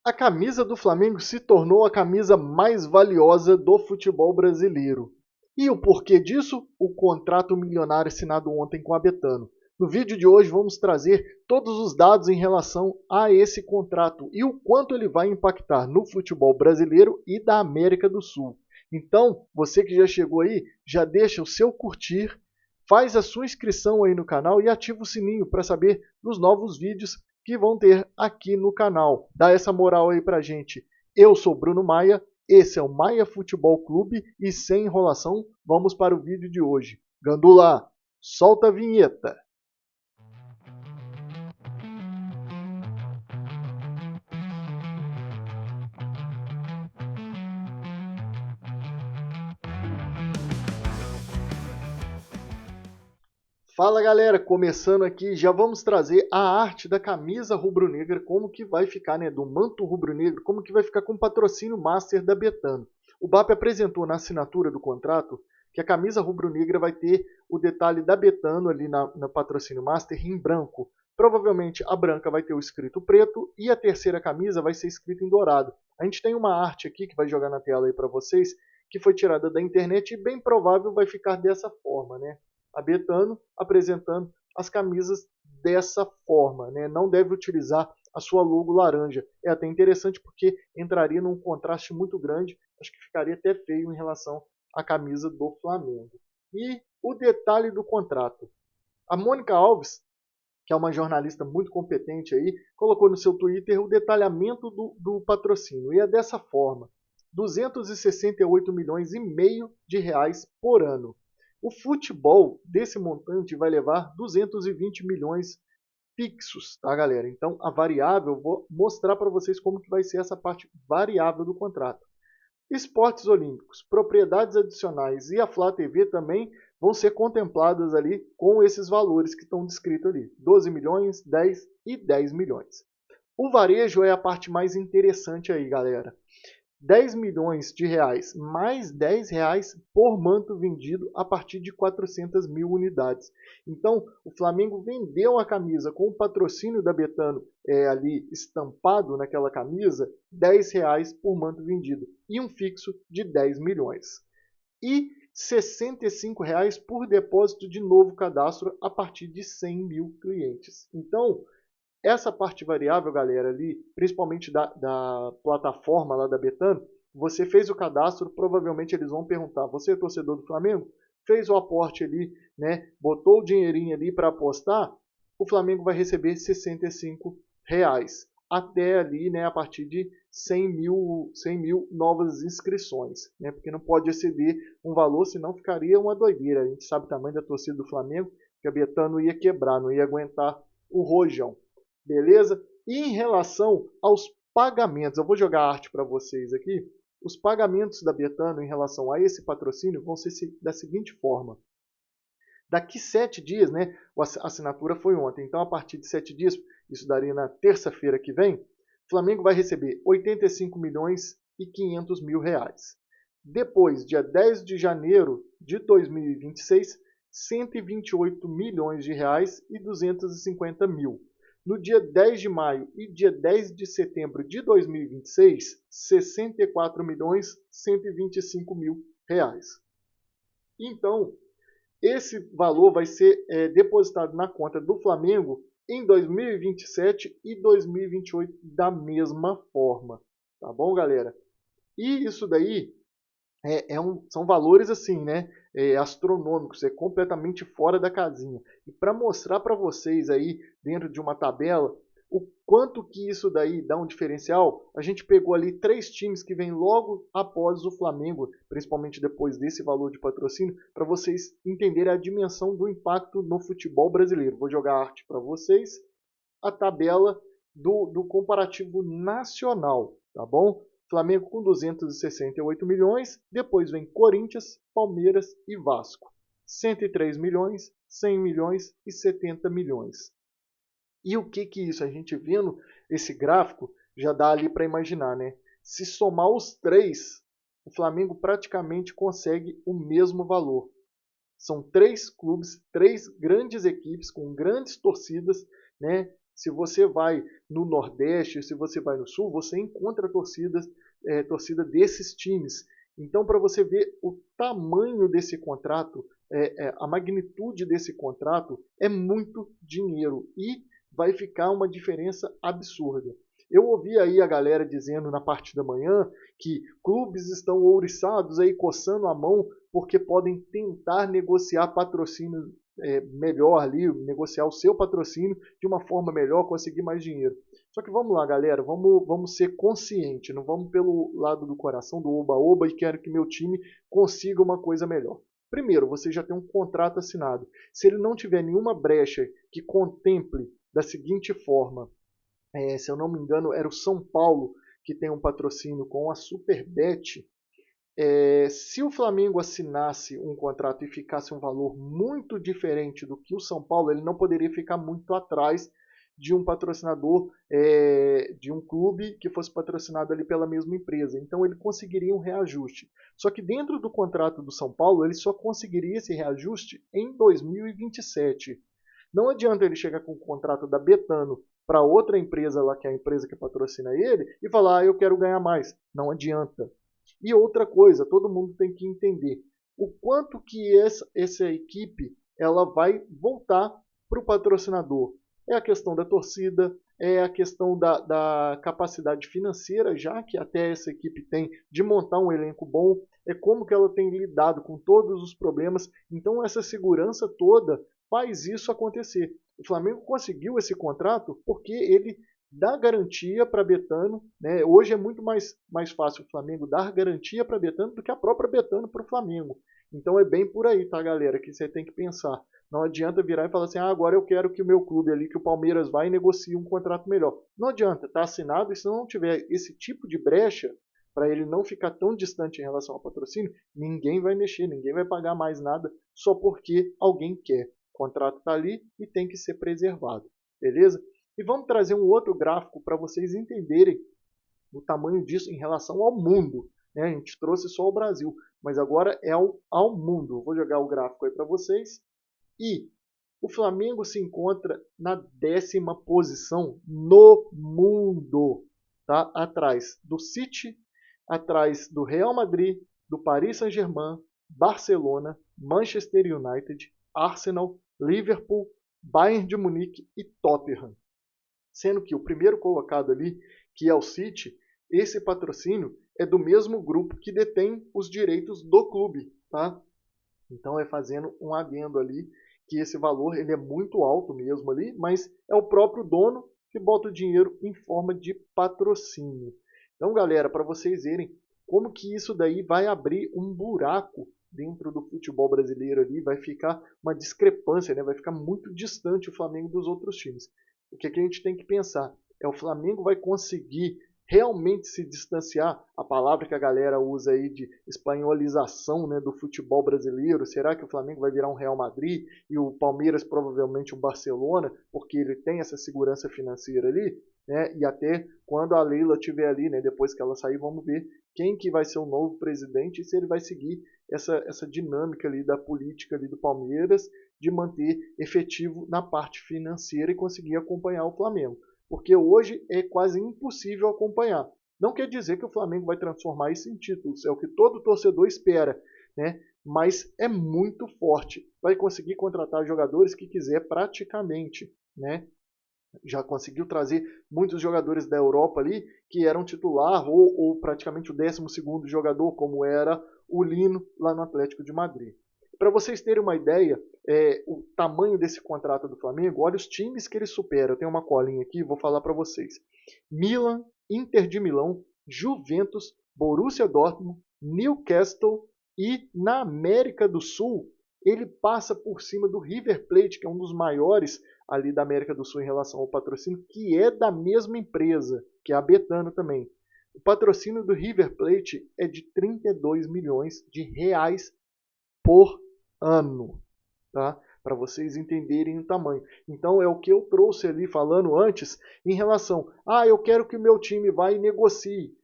A camisa do Flamengo se tornou a camisa mais valiosa do futebol brasileiro. E o porquê disso? O contrato milionário assinado ontem com a Betano. No vídeo de hoje vamos trazer todos os dados em relação a esse contrato e o quanto ele vai impactar no futebol brasileiro e da América do Sul. Então, você que já chegou aí, já deixa o seu curtir, faz a sua inscrição aí no canal e ativa o sininho para saber dos novos vídeos que vão ter aqui no canal. Dá essa moral aí pra gente. Eu sou Bruno Maia, esse é o Maia Futebol Clube e sem enrolação, vamos para o vídeo de hoje. Gandula, solta a vinheta. Fala galera, começando aqui, já vamos trazer a arte da camisa rubro-negra, como que vai ficar, né, do manto rubro-negro, como que vai ficar com o patrocínio master da Betano. O BAP apresentou na assinatura do contrato que a camisa rubro-negra vai ter o detalhe da Betano ali no patrocínio master em branco. Provavelmente a branca vai ter o escrito preto e a terceira camisa vai ser escrita em dourado. A gente tem uma arte aqui que vai jogar na tela aí para vocês, que foi tirada da internet e bem provável vai ficar dessa forma, né? A Betano apresentando as camisas dessa forma, né? Não deve utilizar a sua logo laranja. É até interessante porque entraria num contraste muito grande, acho que ficaria até feio em relação à camisa do Flamengo. E o detalhe do contrato. A Mônica Alves, que é uma jornalista muito competente aí, colocou no seu Twitter o detalhamento do patrocínio. E é dessa forma: 268 milhões e meio de reais por ano. O futebol desse montante vai levar 220 milhões fixos, tá, galera? Então, a variável, eu vou mostrar para vocês como que vai ser essa parte variável do contrato. Esportes olímpicos, propriedades adicionais e a Flá TV também vão ser contempladas ali com esses valores que estão descritos ali. 12 milhões, 10 e 10 milhões. O varejo é a parte mais interessante aí, galera. 10 milhões de reais mais 10 reais por manto vendido a partir de 400 mil unidades. Então, o Flamengo vendeu a camisa com o patrocínio da Betano ali estampado naquela camisa, 10 reais por manto vendido e um fixo de 10 milhões. E R$ 65 reais por depósito de novo cadastro a partir de 100 mil clientes. Então, essa parte variável, galera, ali, principalmente da plataforma lá da Betano, você fez o cadastro, provavelmente eles vão perguntar: você é torcedor do Flamengo? Fez o aporte ali, né? Botou o dinheirinho ali para apostar, o Flamengo vai receber R$ 65 reais. Até ali, né, a partir de 100 mil novas inscrições, né? Porque não pode exceder um valor, senão ficaria uma doideira. A gente sabe o tamanho da torcida do Flamengo, que a Betano ia quebrar, não ia aguentar o rojão. Beleza? E em relação aos pagamentos, eu vou jogar a arte para vocês aqui. Os pagamentos da Betano em relação a esse patrocínio vão ser da seguinte forma. Daqui 7 dias, né? A assinatura foi ontem, então a partir de 7 dias, isso daria na terça-feira que vem, o Flamengo vai receber 85 milhões e 500 mil reais. Depois, dia 10 de janeiro de 2026, 128 milhões de reais e 250 mil. No dia 10 de maio e dia 10 de setembro de 2026, 64 milhões 125 mil reais. Então, esse valor vai ser depositado na conta do Flamengo em 2027 e 2028 da mesma forma. Tá bom, galera? E isso daí são valores assim, né? Astronômicos, é completamente fora da casinha. E para mostrar para vocês aí, dentro de uma tabela, o quanto que isso daí dá um diferencial, a gente pegou ali 3 times que vêm logo após o Flamengo, principalmente depois desse valor de patrocínio, para vocês entenderem a dimensão do impacto no futebol brasileiro. Vou jogar a arte para vocês, a tabela do comparativo nacional, tá bom? Flamengo com 268 milhões, depois vem Corinthians, Palmeiras e Vasco. 103 milhões, 100 milhões e 70 milhões. E o que que isso? A gente vendo esse gráfico, já dá ali para imaginar, né? Se somar os três, o Flamengo praticamente consegue o mesmo valor. São 3 clubes, 3 grandes equipes com grandes torcidas, né? Se você vai no Nordeste, se você vai no Sul, você encontra torcida desses times. Então, para você ver o tamanho desse contrato, a magnitude desse contrato, é muito dinheiro e vai ficar uma diferença absurda. Eu ouvi aí a galera dizendo na parte da manhã que clubes estão ouriçados aí coçando a mão porque podem tentar negociar patrocínio melhor ali, negociar o seu patrocínio de uma forma melhor, conseguir mais dinheiro. Só que vamos lá, galera, vamos ser conscientes, não vamos pelo lado do coração, do oba-oba e quero que meu time consiga uma coisa melhor. Primeiro, você já tem um contrato assinado. Se ele não tiver nenhuma brecha que contemple da seguinte forma, se eu não me engano, era o São Paulo que tem um patrocínio com a Superbet. Se o Flamengo assinasse um contrato e ficasse um valor muito diferente do que o São Paulo, ele não poderia ficar muito atrás de um patrocinador, de um clube que fosse patrocinado ali pela mesma empresa. Então ele conseguiria um reajuste. Só que dentro do contrato do São Paulo, ele só conseguiria esse reajuste em 2027. Não adianta ele chegar com o contrato da Betano para outra empresa lá, que é a empresa que patrocina ele, e falar, eu quero ganhar mais. Não adianta. E outra coisa, todo mundo tem que entender o quanto que essa equipe ela vai voltar para o patrocinador. É a questão da torcida, é a questão da capacidade financeira, já que até essa equipe tem, de montar um elenco bom, é como que ela tem lidado com todos os problemas. Então essa segurança toda faz isso acontecer. O Flamengo conseguiu esse contrato porque ele dá garantia para a Betano. Né? Hoje é muito mais fácil o Flamengo dar garantia para a Betano do que a própria Betano para o Flamengo. Então é bem por aí, tá, galera, que você tem que pensar. Não adianta virar e falar assim, agora eu quero que o meu clube ali, que o Palmeiras vai e negocie um contrato melhor. Não adianta, tá assinado, e se não tiver esse tipo de brecha, para ele não ficar tão distante em relação ao patrocínio, ninguém vai mexer, ninguém vai pagar mais nada só porque alguém quer. O contrato está ali e tem que ser preservado, beleza? E vamos trazer um outro gráfico para vocês entenderem o tamanho disso em relação ao mundo. Né? A gente trouxe só o Brasil, mas agora é ao mundo. Vou jogar o gráfico aí para vocês. E o Flamengo se encontra na 10ª posição no mundo, tá? Atrás do City, atrás do Real Madrid, do Paris Saint-Germain, Barcelona, Manchester United, Arsenal, Liverpool, Bayern de Munique e Tottenham. Sendo que o primeiro colocado ali, que é o City, esse patrocínio é do mesmo grupo que detém os direitos do clube, tá? Então é fazendo um adendo ali que esse valor ele é muito alto mesmo ali, mas é o próprio dono que bota o dinheiro em forma de patrocínio. Então, galera, para vocês verem como que isso daí vai abrir um buraco dentro do futebol brasileiro ali, vai ficar uma discrepância, né? Vai ficar muito distante o Flamengo dos outros times. O que a gente tem que pensar é o Flamengo vai conseguir realmente se distanciar, a palavra que a galera usa aí de espanholização, né, do futebol brasileiro. Será que o Flamengo vai virar um Real Madrid e o Palmeiras provavelmente um Barcelona, porque ele tem essa segurança financeira ali? Né? E até quando a Leila estiver ali, né, depois que ela sair, vamos ver quem que vai ser o novo presidente e se ele vai seguir essa dinâmica ali da política ali do Palmeiras de manter efetivo na parte financeira e conseguir acompanhar o Flamengo. Porque hoje é quase impossível acompanhar. Não quer dizer que o Flamengo vai transformar isso em títulos, é o que todo torcedor espera, né? Mas é muito forte. Vai conseguir contratar jogadores que quiser praticamente, né? Já conseguiu trazer muitos jogadores da Europa ali que eram titular ou praticamente o 12º jogador, como era o Lino lá no Atlético de Madrid. Para vocês terem uma ideia, o tamanho desse contrato do Flamengo, olha os times que ele supera. Eu tenho uma colinha aqui, vou falar para vocês. Milan, Inter de Milão, Juventus, Borussia Dortmund, Newcastle e na América do Sul, ele passa por cima do River Plate, que é um dos maiores ali da América do Sul em relação ao patrocínio, que é da mesma empresa, que é a Betano também. O patrocínio do River Plate é de 32 milhões de reais por ano, tá? Para vocês entenderem o tamanho. Então é o que eu trouxe ali falando antes em relação, eu quero que o meu time vá e negocie.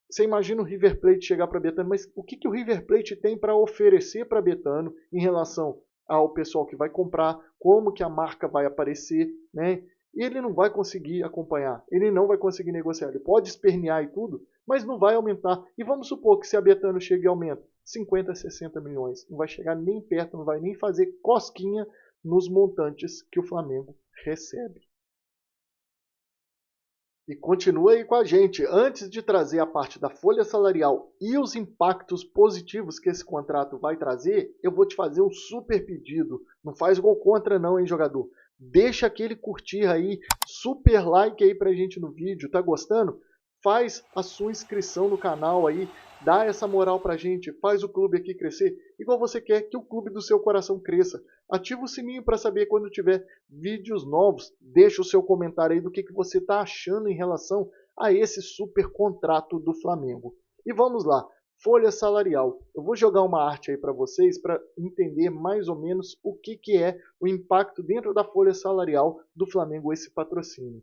Você imagina o River Plate chegar para a Betano, mas o que o River Plate tem para oferecer para a Betano em relação ao pessoal que vai comprar, como que a marca vai aparecer, né? e ele não vai conseguir acompanhar, ele não vai conseguir negociar. Ele pode espernear e tudo, mas não vai aumentar. E vamos supor que se a Betano chegue e aumenta 50, 60 milhões, não vai chegar nem perto, não vai nem fazer cosquinha nos montantes que o Flamengo recebe. E continua aí com a gente. Antes de trazer a parte da folha salarial e os impactos positivos que esse contrato vai trazer, eu vou te fazer um super pedido. Não faz gol contra não, hein, jogador? Deixa aquele curtir aí, super like aí pra gente no vídeo. Tá gostando? Faz a sua inscrição no canal aí, dá essa moral pra gente, faz o clube aqui crescer, igual você quer que o clube do seu coração cresça. Ativa o sininho para saber quando tiver vídeos novos. Deixa o seu comentário aí do que você está achando em relação a esse super contrato do Flamengo. E vamos lá, folha salarial. Eu vou jogar uma arte aí para vocês para entender mais ou menos o que é o impacto dentro da folha salarial do Flamengo, esse patrocínio.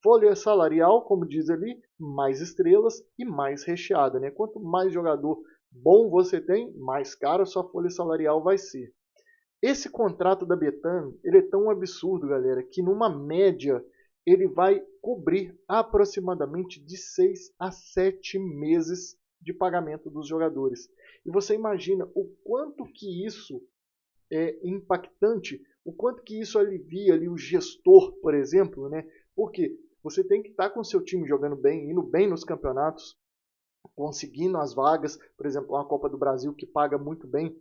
Folha salarial, como diz ali, mais estrelas e mais recheada, né? Quanto mais jogador bom você tem, mais caro a sua folha salarial vai ser. Esse contrato da Betano, ele é tão absurdo, galera, que numa média ele vai cobrir aproximadamente de 6 a 7 meses de pagamento dos jogadores. E você imagina o quanto que isso é impactante, o quanto que isso alivia ali o gestor, por exemplo, né? Porque você tem que estar com o seu time jogando bem, indo bem nos campeonatos, conseguindo as vagas, por exemplo, uma Copa do Brasil que paga muito bem.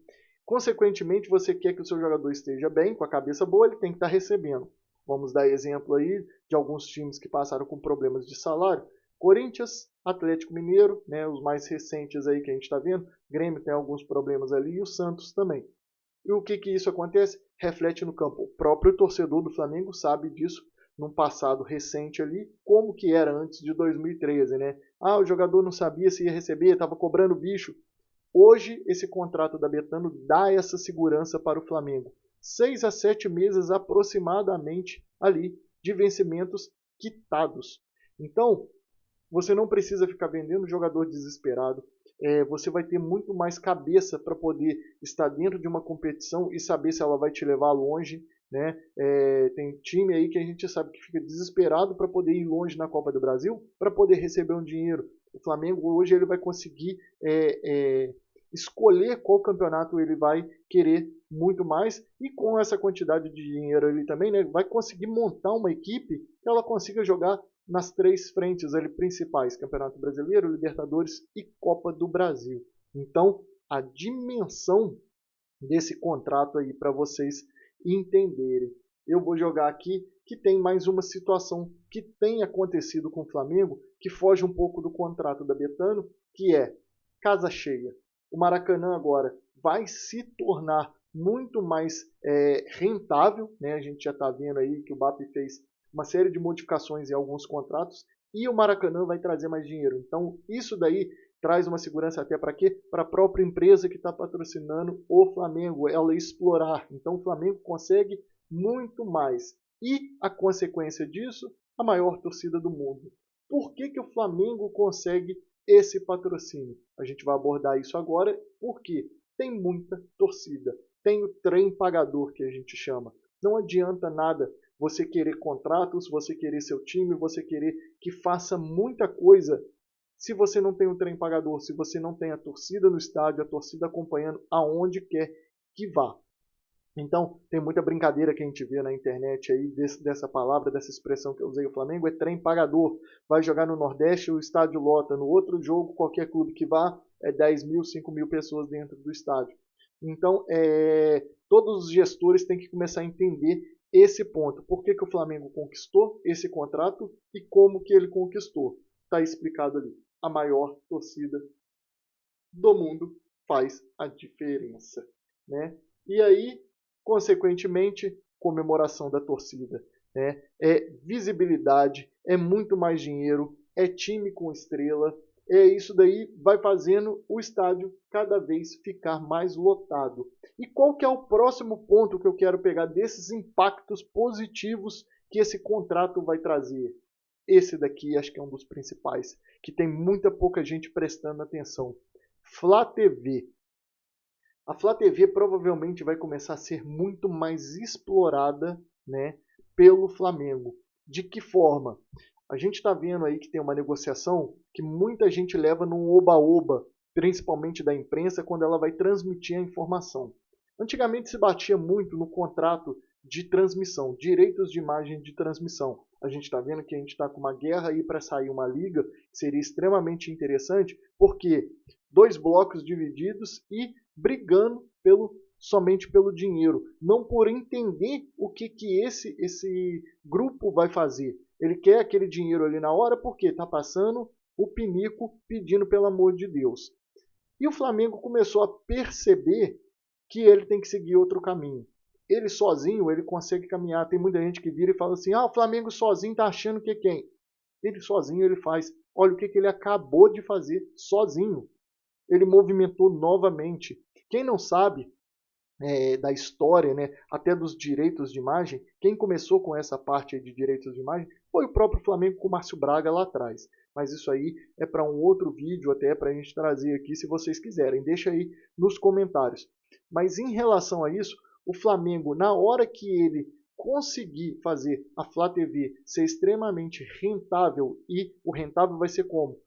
Consequentemente, você quer que o seu jogador esteja bem, com a cabeça boa, ele tem que estar recebendo. Vamos dar exemplo aí de alguns times que passaram com problemas de salário. Corinthians, Atlético Mineiro, né, os mais recentes aí que a gente está vendo. Grêmio tem alguns problemas ali e o Santos também. E o que isso acontece? Reflete no campo. O próprio torcedor do Flamengo sabe disso num passado recente ali, como que era antes de 2013, né? Ah, o jogador não sabia se ia receber, estava cobrando bicho. Hoje, esse contrato da Betano dá essa segurança para o Flamengo. 6 a 7 meses aproximadamente ali de vencimentos quitados. Então, você não precisa ficar vendendo jogador desesperado. Você vai ter muito mais cabeça para poder estar dentro de uma competição e saber se ela vai te levar longe. Né? Tem time aí que a gente sabe que fica desesperado para poder ir longe na Copa do Brasil, para poder receber um dinheiro. O Flamengo hoje ele vai conseguir escolher qual campeonato ele vai querer muito mais, e com essa quantidade de dinheiro ele também, né, vai conseguir montar uma equipe que ela consiga jogar nas três frentes ali principais: Campeonato Brasileiro, Libertadores e Copa do Brasil. Então, a dimensão desse contrato aí para vocês entenderem. Eu vou jogar aqui que tem mais uma situação que tem acontecido com o Flamengo, que foge um pouco do contrato da Betano, que é casa cheia. O Maracanã agora vai se tornar muito mais rentável, né? A gente já está vendo aí que o BAP fez uma série de modificações em alguns contratos e o Maracanã vai trazer mais dinheiro. Então isso daí traz uma segurança até para quê? Para a própria empresa que está patrocinando o Flamengo, ela explorar. Então o Flamengo consegue muito mais. E a consequência disso, a maior torcida do mundo. Por que o Flamengo consegue esse patrocínio? A gente vai abordar isso agora, porque tem muita torcida. Tem o trem pagador, que a gente chama. Não adianta nada você querer contratos, você querer seu time, você querer que faça muita coisa se você não tem um trem pagador, se você não tem a torcida no estádio, a torcida acompanhando aonde quer que vá. Então, tem muita brincadeira que a gente vê na internet aí dessa palavra, dessa expressão que eu usei. O Flamengo é trem pagador. Vai jogar no Nordeste, o estádio lota. No outro jogo, qualquer clube que vá, é 10 mil, 5 mil pessoas dentro do estádio. Então, todos os gestores têm que começar a entender esse ponto. Por que o Flamengo conquistou esse contrato e como que ele conquistou. Está explicado ali. A maior torcida do mundo faz a diferença, né? E aí, consequentemente, comemoração da torcida, né? É visibilidade, é muito mais dinheiro, é time com estrela, isso daí vai fazendo o estádio cada vez ficar mais lotado. E qual que é o próximo ponto que eu quero pegar desses impactos positivos que esse contrato vai trazer? Esse daqui acho que é um dos principais, que tem muita pouca gente prestando atenção. Flá TV. A Flá TV provavelmente vai começar a ser muito mais explorada, né, pelo Flamengo. De que forma? A gente está vendo aí que tem uma negociação que muita gente leva num oba-oba, principalmente da imprensa, quando ela vai transmitir a informação. Antigamente se batia muito no contrato de transmissão, direitos de imagem de transmissão. A gente está vendo que a gente está com uma guerra aí para sair uma liga, seria extremamente interessante, porque dois blocos divididos e brigando somente pelo dinheiro, não por entender o que esse grupo vai fazer. Ele quer aquele dinheiro ali na hora porque está passando o pinico pedindo pelo amor de Deus. E o Flamengo começou a perceber que ele tem que seguir outro caminho. Ele sozinho, ele consegue caminhar. Tem muita gente que vira e fala assim, o Flamengo sozinho está achando que quem? Ele sozinho ele faz. Olha o que ele acabou de fazer sozinho. Ele movimentou novamente. Quem não sabe da história, né, até dos direitos de imagem, quem começou com essa parte de direitos de imagem foi o próprio Flamengo com o Márcio Braga lá atrás. Mas isso aí é para um outro vídeo, até para a gente trazer aqui, se vocês quiserem. Deixa aí nos comentários. Mas em relação a isso, o Flamengo, na hora que ele conseguir fazer a Flá TV ser extremamente rentável, e o rentável vai ser como?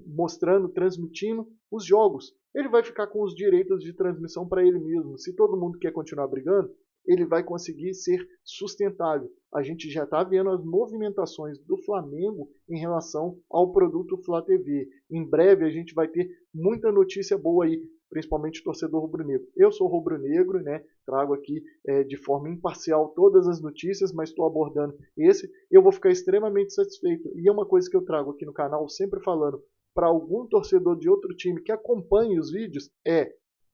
Mostrando, transmitindo os jogos. Ele vai ficar com os direitos de transmissão para ele mesmo. Se todo mundo quer continuar brigando, ele vai conseguir ser sustentável. A gente já está vendo as movimentações do Flamengo em relação ao produto Flá TV. Em breve a gente vai ter muita notícia boa aí, principalmente o torcedor rubro-negro. Eu sou rubro-negro, né? Trago aqui de forma imparcial todas as notícias, mas estou abordando esse. Eu vou ficar extremamente satisfeito. E é uma coisa que eu trago aqui no canal, sempre falando para algum torcedor de outro time que acompanhe os vídeos,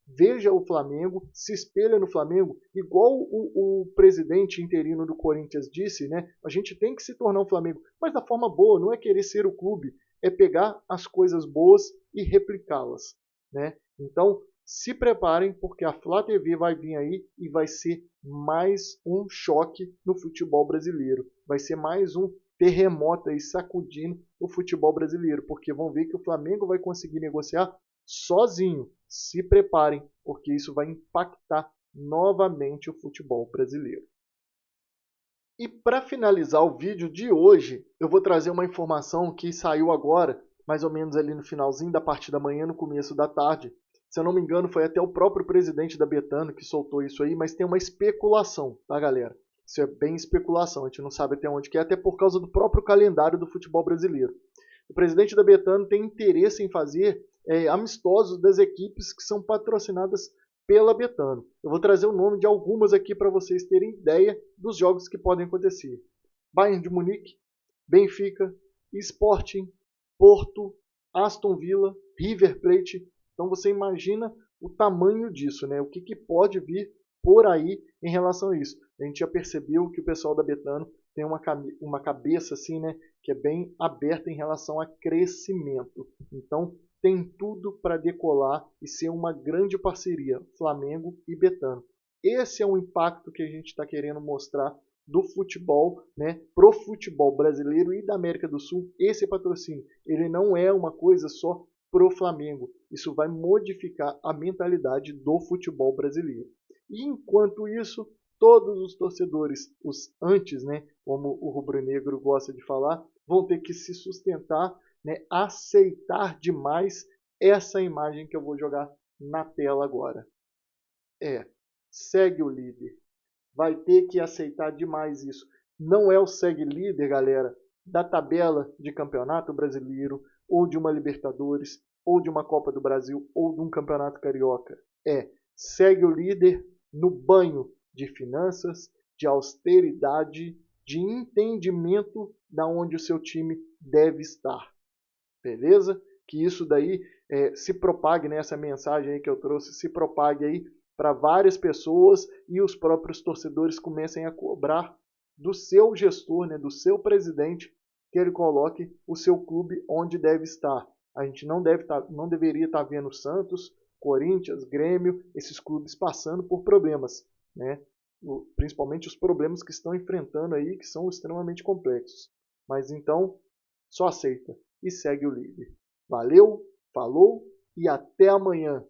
veja o Flamengo, se espelha no Flamengo, igual o presidente interino do Corinthians disse, né? A gente tem que se tornar um Flamengo, mas da forma boa, não é querer ser o clube, é pegar as coisas boas e replicá-las, né? Então, se preparem, porque a Flá TV vai vir aí e vai ser mais um choque no futebol brasileiro. Vai ser mais um terremoto aí sacudindo o futebol brasileiro, porque vão ver que o Flamengo vai conseguir negociar sozinho. Se preparem, porque isso vai impactar novamente o futebol brasileiro. E para finalizar o vídeo de hoje, eu vou trazer uma informação que saiu agora, mais ou menos ali no finalzinho da parte da manhã, no começo da tarde. Se eu não me engano, foi até o próprio presidente da Betano que soltou isso aí, mas tem uma especulação, tá, galera? Isso é bem especulação, a gente não sabe até onde que é, até por causa do próprio calendário do futebol brasileiro. O presidente da Betano tem interesse em fazer amistosos das equipes que são patrocinadas pela Betano. Eu vou trazer o nome de algumas aqui para vocês terem ideia dos jogos que podem acontecer. Bayern de Munique, Benfica, Sporting, Porto, Aston Villa, River Plate. Então você imagina o tamanho disso, né? O que pode vir por aí em relação a isso. A gente já percebeu que o pessoal da Betano tem uma cabeça assim, né, que é bem aberta em relação a crescimento. Então tem tudo para decolar e ser uma grande parceria, Flamengo e Betano. Esse é o impacto que a gente está querendo mostrar do futebol, né, pro futebol brasileiro e da América do Sul. Esse patrocínio, ele não é uma coisa só pro Flamengo. Isso vai modificar a mentalidade do futebol brasileiro. E enquanto isso, todos os torcedores, os antes, né, como o rubro-negro gosta de falar, vão ter que se sustentar, né, aceitar demais essa imagem que eu vou jogar na tela agora. Segue o líder. Vai ter que aceitar demais isso. Não é o segue líder, galera, da tabela de campeonato brasileiro, ou de uma Libertadores, ou de uma Copa do Brasil, ou de um campeonato carioca. Segue o líder no banho de finanças, de austeridade, de entendimento da onde o seu time deve estar. Beleza? Que isso daí se propague, né, essa mensagem aí que eu trouxe, se propague aí para várias pessoas e os próprios torcedores comecem a cobrar do seu gestor, né, do seu presidente, que ele coloque o seu clube onde deve estar. A gente não deveria estar vendo Santos, Corinthians, Grêmio, esses clubes passando por problemas, né? Principalmente os problemas que estão enfrentando aí, que são extremamente complexos. Mas então, só aceita e segue o líder. Valeu, falou e até amanhã.